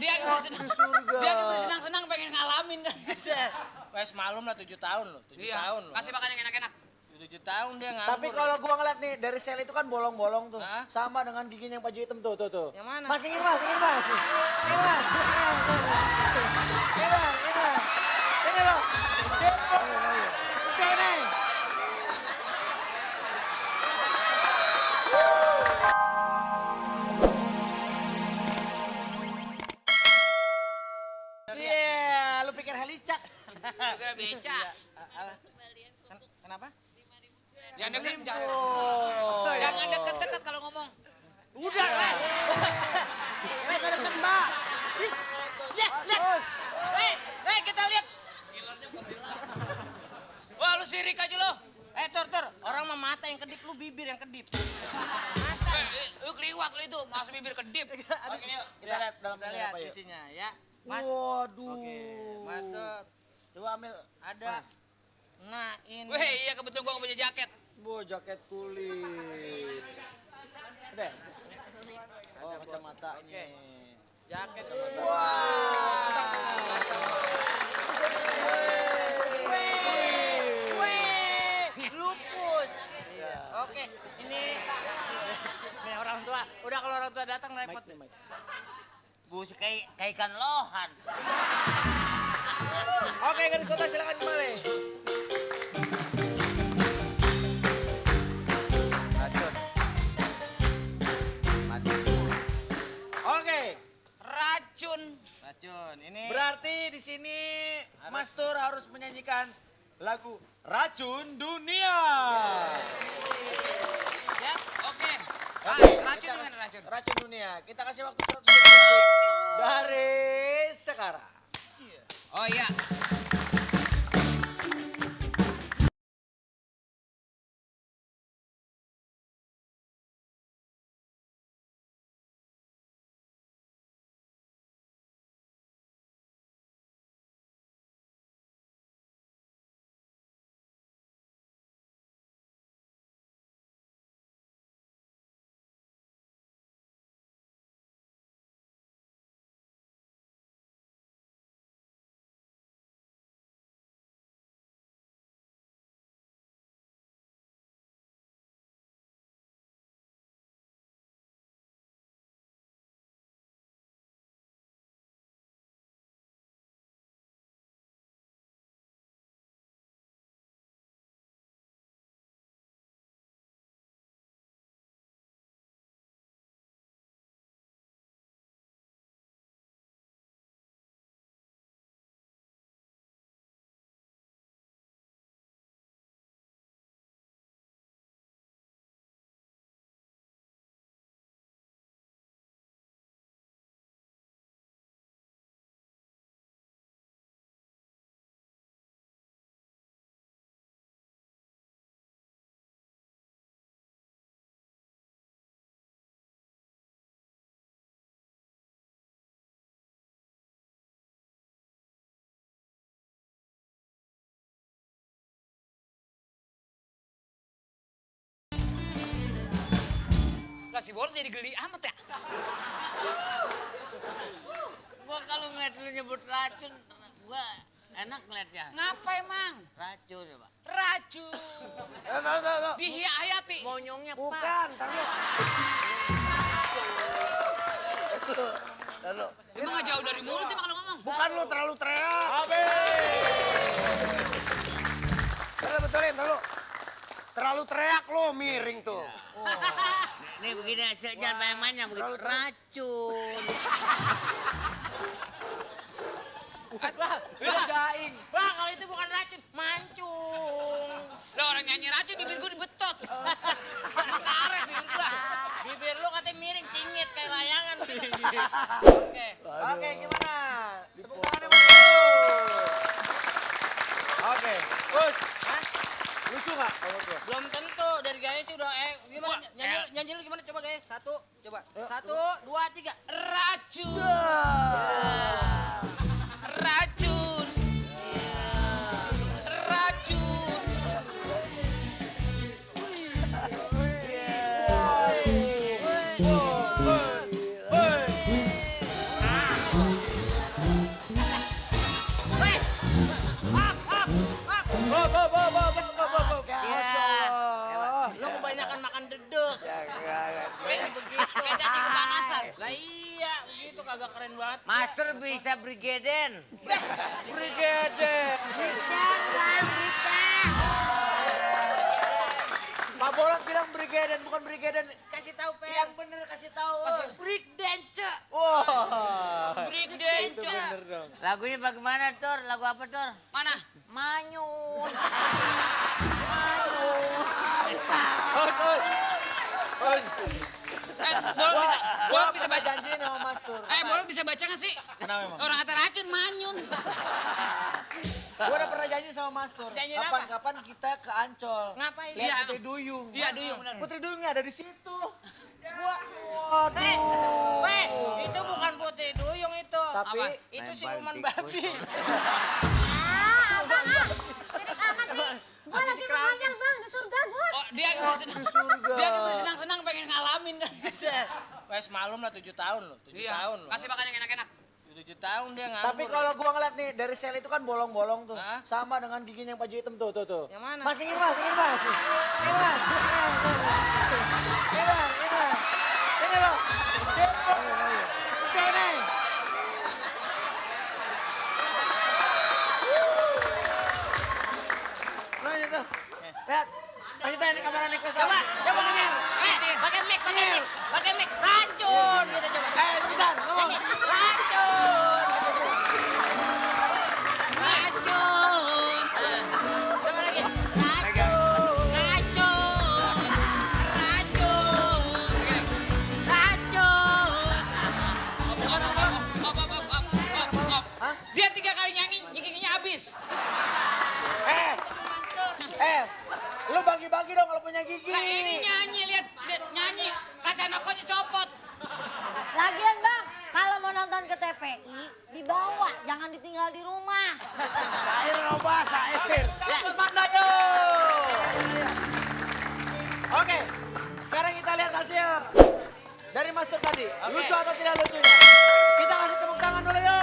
Dia senang-senang pengen ngalamin kan. Wes malum lah 7 tahun loh, 7 tahun loh. Kasih makan yang enak-enak. 7 tahun dia nganggur. Tapi kalau gua ngeliat nih dari sel itu kan bolong-bolong tuh. Hah? Sama dengan giginya yang baju hitam tuh. Yang mana? Mas, ini mas. Ini mas. Ini mas. Ini loh. Sini. Iya, lu pikir helicak. Kira beca. Kenapa? Jangan deket, Oh. jangan deket-deket kalau ngomong. Udah lah. Wes ada sembah. Lihat. Kita lihat. Wah, lu sirik aja lo. Tur. Orang mah mata yang kedip, lu bibir yang kedip. Lu keliwat lu itu, masuk bibir kedip. Oke, kita lihat dalamnya lihat isinya ya. Mas. Waduh. Oke, Mas tuh Coba ambil ada. Mas. Nah, ini. Weh, iya kebetulan gua nggak punya jaket. Jaket kulit. Udah. Oh, kacamata ini. Jaket. Lupus. Iya. Oke, ini orang tua. Udah kalau orang tua datang repot. Busi kayak ikan lohan. Oke, garis kota silakan kembali. Racun. Mati. Oke. Racun. Ini Berarti di sini Mas Tur harus menyanyikan lagu Racun Dunia. ya. Oke. Racun dengan racun. Racun Dunia. Kita kasih waktu 100 detik dari sekarang. Oh iya. Lah si Bolot jadi geli amat ya. Gua kalau ngeliat lu nyebut racun, gua enak ngeliatnya. Ngapa emang? Racun ya, Pak. Racun. No. Dihayati. Monyongnya Bukan, pas. Taruh. Emang nggak jauh dari mulut emang kalau ngomong. Bukan lu terlalu teriak. Habis. Betulin, taruh. Terlalu teriak lo, miring tuh. Nih begini aja, jangan main-mainnya begitu. Racun. Udah jaing. Bang, kalau itu bukan racun, mancung. Lah orang nyanyi racun bibir gua dibetot. Sama karet bibir gua. Bibir lu katanya miring, singit kayak layangan. Oke, gimana? Tepuk tangannya Mas. Oke, Gus. Lucu nggak kalau gua? Belum tentu, dari gaya sih udah gimana? Nyanyi lu gimana coba gaya? Satu, coba. 1, 2, 3. Racun. Racun. Racun. Kayak cacing kepanasan. Lah iya, begitu kagak keren banget. Master bisa brigeden. Brigade. Brigeden, Bang, brigeden. Pak Bolot bilang brigade bukan brigade. Kasih tahu Per. Yang bener kasih tahu. Break dance. Wah. Break Itu dance. bener dong. Lagunya bagaimana, Tor? Lagu apa, Tor? Mana? Manyun. Bolot bisa baca. Janjiin sama Mas Tur. Bolot bisa baca nggak sih? Kenapa emang? Orang kata racun manyun. Gue udah pernah janji sama Mas Tur. Janjiin apa? Kapan-kapan kita ke Ancol. Ngapain? Lihat Iya. Putri Duyung. Iya, Duyung benar. Putri Duyungnya ada di situ. Gua Waduh. itu bukan Putri Duyung itu. Tapi Apa? Itu Main siluman balik babi. Abang sirik amat sih. Gua lagi menghayal bang, di surga gua. Oh, dia gitu senang. surga. Dia gitu senang-senang pengen ngalamin kan. Wes malum lah 7 tahun loh. 7 tahun loh. Kasih makan yang enak-enak. 7 tahun dia nganggur. Tapi kalau gua ngeliat nih dari sel itu kan bolong-bolong tuh. Hah? Sama dengan giginya yang baju hitam tuh. Yang mana? Mas, ini mas. Ini mas. Ini mas. Ini mas. Ini loh. Sini. Nah itu. Lihat. Kasih tahu ini kamera nih. Coba ngomongin. Pakai mic. Racun gitu coba. Bentar, ngomong. Racun. Racun. Coba lagi. Racun. Racun. Hah? Dia 3 kali nyanyi, giginya habis. Lu bagi-bagi dong kalau punya gigi. Lah ini nyanyi, lihat nyanyi. Kaca nokonya copot. Lagian bang, kalau mau nonton ke TPI, dibawa, jangan ditinggal di rumah. Air robas, air. Mandayo. Oke, sekarang kita lihat hasil dari Mas Tur tadi. Lucu atau tidak lucunya? Kita kasih tepuk tangan dulu, yo.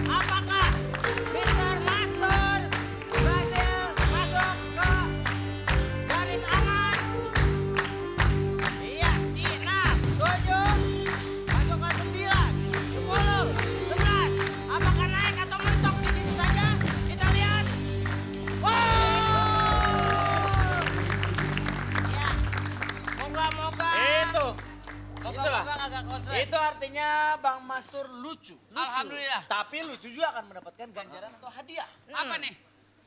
Apakah Mr. Master berhasil masuk ke garis aman? Iya, 6, 7, masuk ke 9, 10, 11. Apakah naik atau mentok di situ saja? Kita lihat. Wow! Ya, moga-moga. Itu. Moga-moga agak konslet. Itu artinya Bang Mas Tur lucu. Alhamdulillah. Tapi lucu juga akan mendapatkan ganjaran atau hadiah. Apa nih?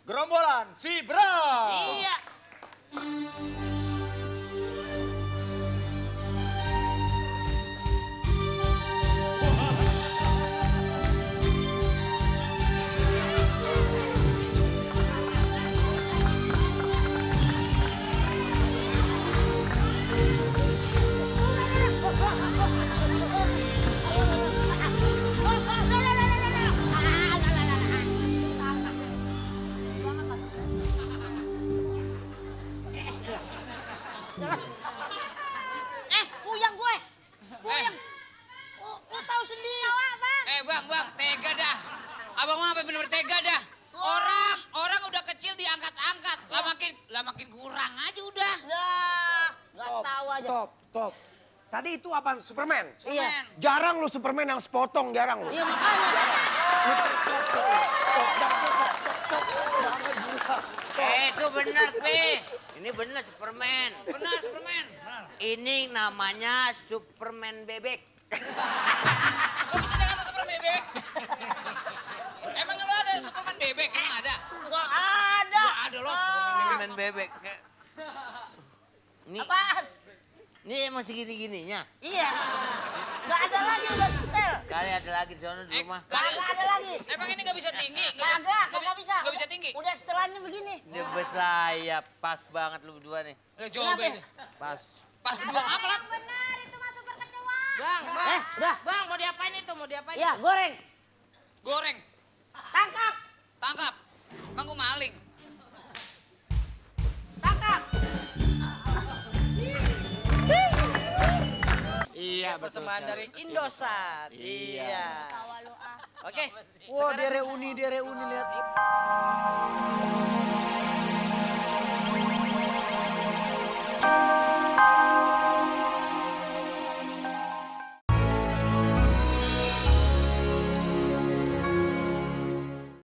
Gerombolan si Bro. Iya. Puyang gue. Puyang. Lu tahu sendiri. Bang. Bang, tega dah. Abang mah apa bener tega dah. Orang udah kecil diangkat-angkat. Lah makin kurang aja udah. Nggak tahu aja. Top. Tadi itu apa? Superman? Superman. Jarang lu Superman yang sepotong, jarang lu. Iya makanya. Itu benar, Pi. Ini benar Superman. Benar, Superman. Ini namanya Superman bebek. Kok bisa ada kata Superman bebek? Emang lu ada Superman bebek? Emang ada? Nggak ada. Nggak ada loh Superman bebek. Superman bebek. Ini, Apaan? ini emang segini-gininya. Iya. Nggak ada lagi udah setel. Kali ada lagi di sana di rumah. Kagak ada lagi. Emang ini nggak bisa tinggi? Kagak bisa. Nggak bisa tinggi? Udah setelannya begini. Dia bersayap. Pas banget lu berdua nih. Coba Kenapa? ini. Pas. Pas berdua apa lah? Benar itu mah super kecoa. Bang. Udah. Bang, mau diapain itu? Ya, goreng. Goreng. Tangkap. Tangkap. Emang gua maling. Tangkap. Iya, Persembahan dari Indosat. Iya. Tawa lu ah. Oke. Wah, dia reuni lihat. Bang.